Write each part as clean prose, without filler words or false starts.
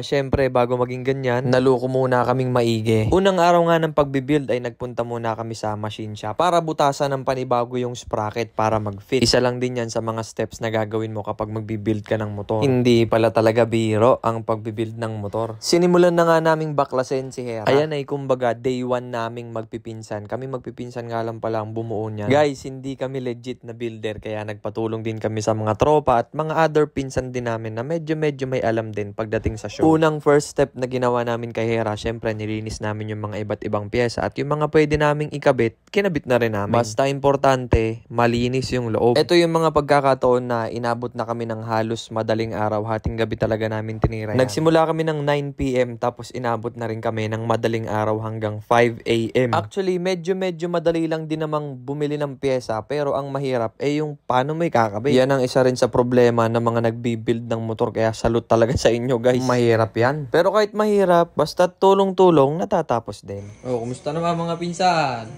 Syempre bago maging ganyan, naluko muna kaming maigi. Unang araw nga ng pagbibuild ay nagpunta muna kami sa machine shop para butasan ng panibago yung sprocket para mag-fit. Isa lang din yan sa mga steps na gagawin mo kapag magbibuild ka ng motor. Hindi pala talaga biro ang pagbibuild ng motor. Sinimulan na nga naming baklasin si Hera. Ayan ay kumbaga day 1 naming magpipinsan. Kami magpipinsan nga lang pala ang bumuo niyan. Guys, hindi kami legit na builder kaya nagpatulong din kami sa mga tropa at mga other pinsan din namin na medyo may alam din pagdating sa show. Unang first step na ginawa namin kay Hera, syempre nilinis namin yung mga iba't ibang pyesa at yung mga pwede naming ikabit, kinabit na rin namin. Basta importante, malinis yung loob. Ito yung mga pagkakataon na inabot na kami ng halos madaling araw, hating gabi talaga namin tinira yan. Nagsimula kami ng 9 PM tapos inabot na rin kami ng madaling araw hanggang 5 AM. Actually, medyo madali lang din namang bumili ng pyesa pero ang mahirap ay yung paano may kakabit. Yan ang isa rin sa problema ng mga nagbi-build ng motor kaya salute talaga sa inyo guys. Mahirap yan. Pero kahit mahirap, basta tulong-tulong, natatapos din. Oh, kumusta naman mga pinsan?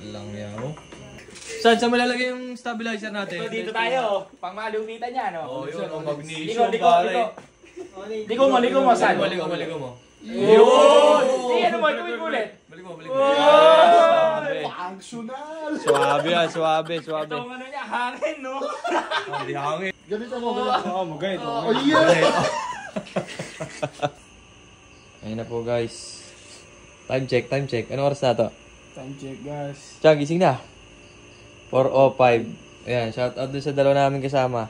Walang yaw. Saan mo lalagay yung stabilizer natin? Dito tayo. Pang malupitan niya, no? Oh, yun. Magnesium, pare. Liko mo. Saan? Baligo mo. Yun! Ano mo? Ikumin mo ulit. Baligo. Functional! Suwabe. Ito ang ano niya, hangin, no? Hindi hangin. Ganito mo. Magayit. Oh, yeah! Ayun na po, guys. Time check. Ano oras na to? Time check, guys. Tiyan, gising na. 4:05. Ayan, shout out dun sa dalawa namin kasama.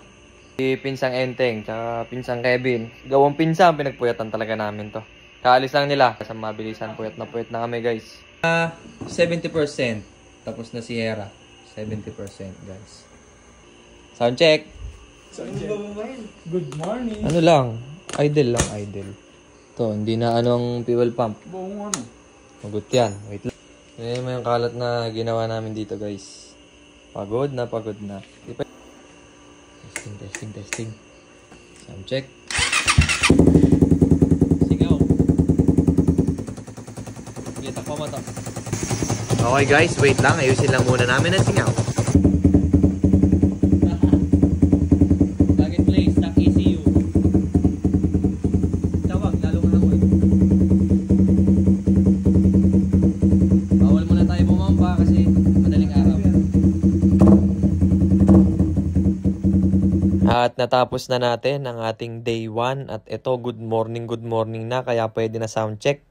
Si Pinsang Enteng, tsaka Pinsang Kevin. Gawang pinsan, pinagpuyatan talaga namin to. Kaalis lang nila. Sa mabilisan, puyat na kami, guys. 70%. Tapos na si Hera. 70%, guys. Sound check. Good morning. Ano lang? Idle. To, hindi na anong fuel pump. Buong ano? Magut yan. Wait lang. Yan mo yung kalat na ginawa namin dito, guys. Pagod na. Testing. Sound check. Sigaw. Kita ko mata. Okay guys, wait lang. Ayusin lang muna namin ang singaw. Plug and play, stock ECU. Tawag, lalo nga ako eh. Bawal muna tayo bumamba kasi madaling araw. At natapos na natin ang ating day 1 at ito good morning na kaya pwede na sound check.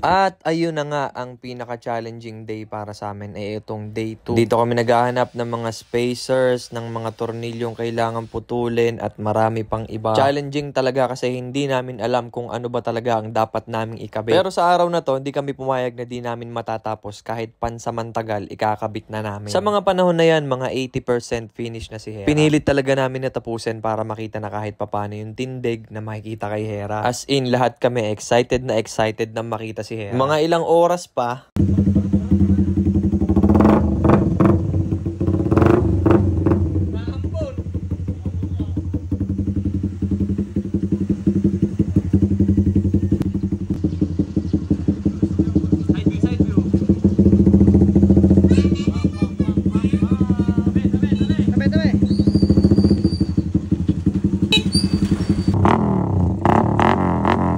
At ayun na nga ang pinaka-challenging day para sa amin ay itong day 2. Dito kami naghahanap ng mga spacers, ng mga tornilyong kailangan putulin at marami pang iba. Challenging talaga kasi hindi namin alam kung ano ba talaga ang dapat naming ikabit. Pero sa araw na to, hindi kami pumayag na di namin matatapos kahit pansamantagal ikakabit na namin. Sa mga panahon na yan, mga 80% finish na si Hera. Pinilit talaga namin na tapusin para makita na kahit papano yung tindig na makikita kay Hera. As in, lahat kami excited na makita si Hera. Mga ilang oras pa.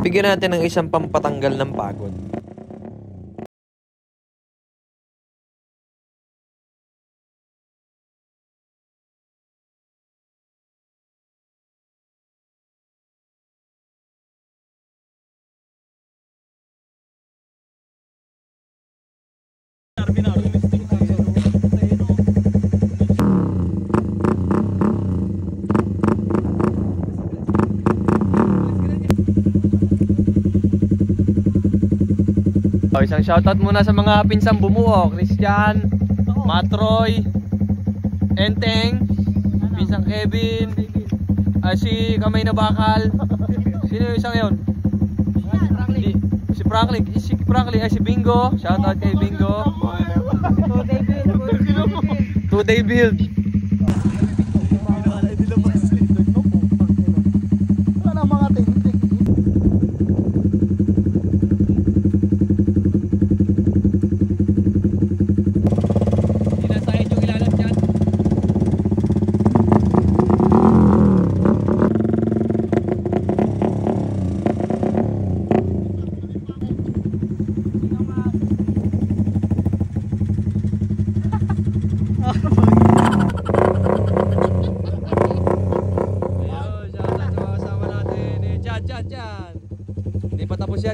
Bigyan natin ng isang pampatanggal ng pagod. Isang shoutout muna sa mga pinsang bumuo, Christian, Matroy, Enteng, Pinsang Kevin, si Kamay na Bakal. Sino yung isang yun? Si Franklin, si Bingo. Shoutout kay Bingo. 2-day build.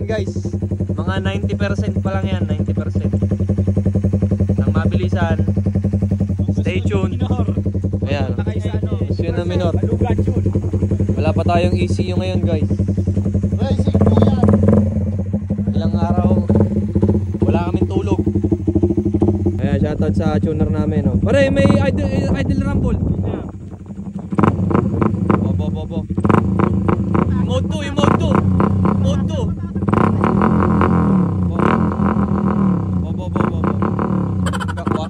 guys. Mga 90% pa lang yan, 90%. Ang mabilisan. Stay tuned. Ayan. ECU na minor. Wala pa tayong ECU ngayon guys. Ilang araw wala kaming tulog. Ayan, shoutout sa tuner namin, oh. Pare, may idle rumble. Bobo. Mode 2, yung mode 2. Mode 2. Kakwa.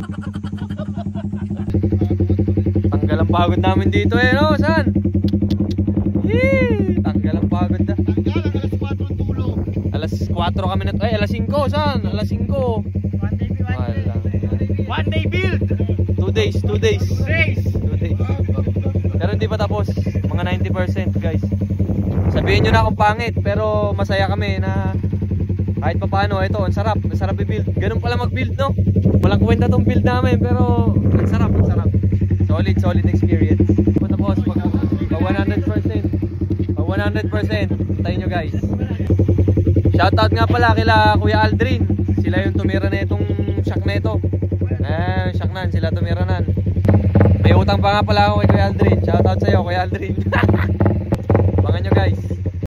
Tanggal ang pagod namin dito eh, no? Saan? Tanggal ang pagod na. Alas 4 kami na. Ay, alas 5. Saan? Alas 5. One day build. 2 days. 2 days. Race. 2 days. Pero hindi pa tapos. Mga 90% guys. Sabihin nyo na akong pangit. Pero masaya kami na kahit pa paano. Ito, ang sarap. Ang sarap i-build. Ganun pala mag-build, no? Walang kwenta tong build namin. Pero ang sarap. Ang sarap. Solid experience. Tapos pag 100%. Pag 100%. Tayo nyo guys. Shoutout nga pala kila Kuya Aldrin. Sila yung tumira na itong shack na ito. Shack nan, sila tumira nan. May utang pa nga pala ako kay Kuya Aldrin. Shoutout sa'yo Kuya Aldrin.